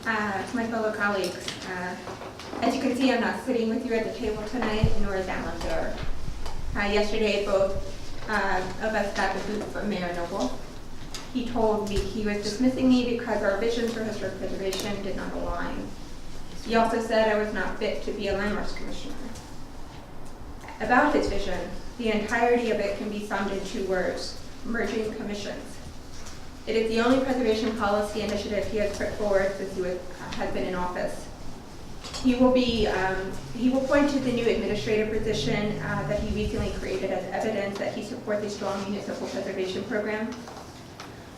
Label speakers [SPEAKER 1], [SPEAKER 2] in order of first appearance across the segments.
[SPEAKER 1] To my fellow colleagues, as you can see, I'm not sitting with you at the table tonight, nor is Alan there. Yesterday, both of us got the boot from Mayor Noble. He told me he was dismissing me because our visions for historic preservation did not align. He also said I was not fit to be a landmarks commissioner. About his vision, the entirety of it can be summed in 2 words: merging commissions. It is the only preservation policy initiative he has put forward since he has been in office. He will point to the new administrative position that he recently created as evidence that he supports a strong municipal preservation program.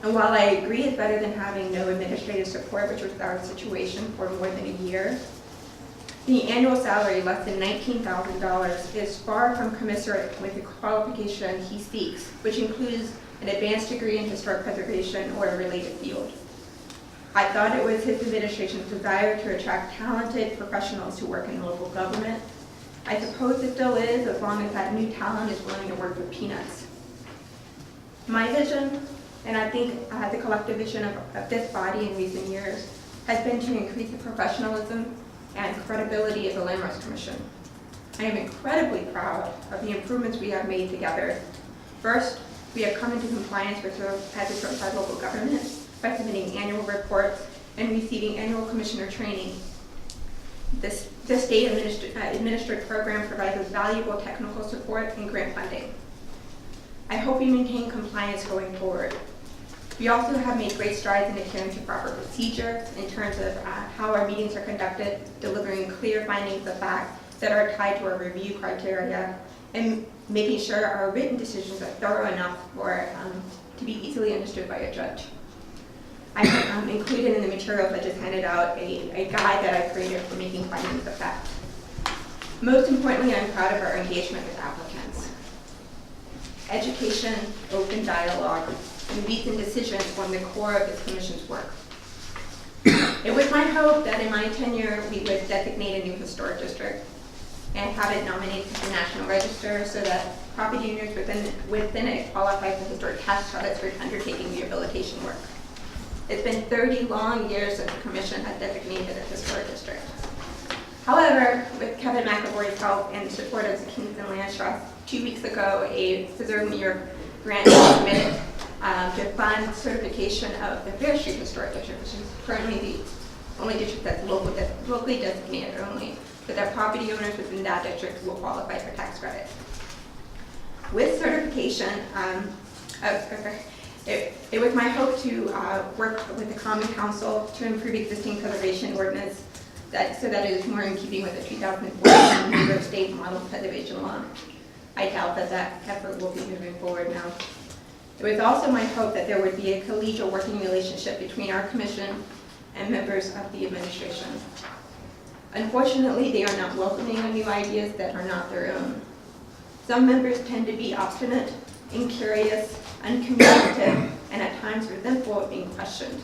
[SPEAKER 1] And while I agree it's better than having no administrative support, which was our situation for more than a year, the annual salary, less than $19,000, is far from commensurate with the qualification he seeks, which includes an advanced degree in historic preservation or a related field. I thought it was his administration's desire to attract talented professionals who work in local government. I suppose it still is, as long as that new talent is willing to work with peanuts. My vision, and I think the collective vision of this body in recent years, has been to increase the professionalism and credibility of the Landmarks Commission. I am incredibly proud of the improvements we have made together. First, we have come into compliance with as a certified local government by submitting annual reports and receiving annual commissioner training. This state administered program provides us valuable technical support and grant funding. I hope we maintain compliance going forward. We also have made great strides in adhering to proper procedure in terms of how our meetings are conducted, delivering clear findings of fact that are tied to our review criteria, and making sure our written decisions are thorough enough to be easily understood by a judge. I have included in the materials I just handed out a guide that I created for making findings of fact. Most importantly, I'm proud of our engagement with applicants. Education, open dialogue, and reasoned decisions form the core of this commission's work. It was my hope that in my tenure we would designate a new historic district and have it nominated to the National Register so that property owners within it qualify for historic tax credits for undertaking rehabilitation work. It's been 30 long years since the Commission has designated a historic district. However, with Kevin McAvoy's help and the support of the Kingston Land Trust, 2 weeks ago, a Preserve New York grant was submitted to fund certification of the Fair Street Historic District, which is currently the only district that's locally designated only, so that property owners within that district will qualify for tax credits. With certification, it was my hope to work with the Common Council to improve existing preservation ordinance so that it is more in keeping with the 2014 New York State Model Preservation Law. I doubt that effort will be moving forward now. It was also my hope that there would be a collegial working relationship between our commission and members of the administration. Unfortunately, they are not welcoming of new ideas that are not their own. Some members tend to be obstinate, incurious, uncommunicative, and at times resentful of being questioned.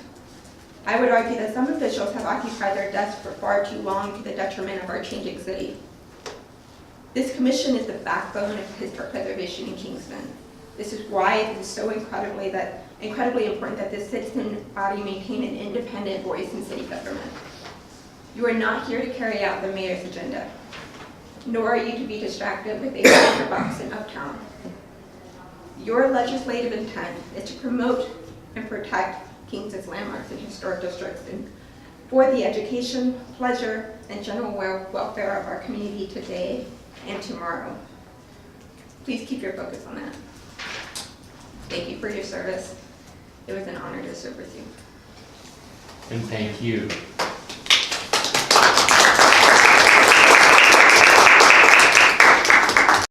[SPEAKER 1] I would argue that some officials have occupied their desks for far too long to the detriment of our changing city. This commission is the backbone of historic preservation in Kingston. This is why it is so incredibly important that this citizen body maintain an independent voice in city government. You are not here to carry out the mayor's agenda, nor are you to be distracted with a paper box in Uptown. Your legislative intent is to promote and protect Kingston's landmarks and historic districts and for the education, pleasure, and general welfare of our community today and tomorrow. Please keep your focus on that. Thank you for your service. It was an honor to serve with you.
[SPEAKER 2] And thank you.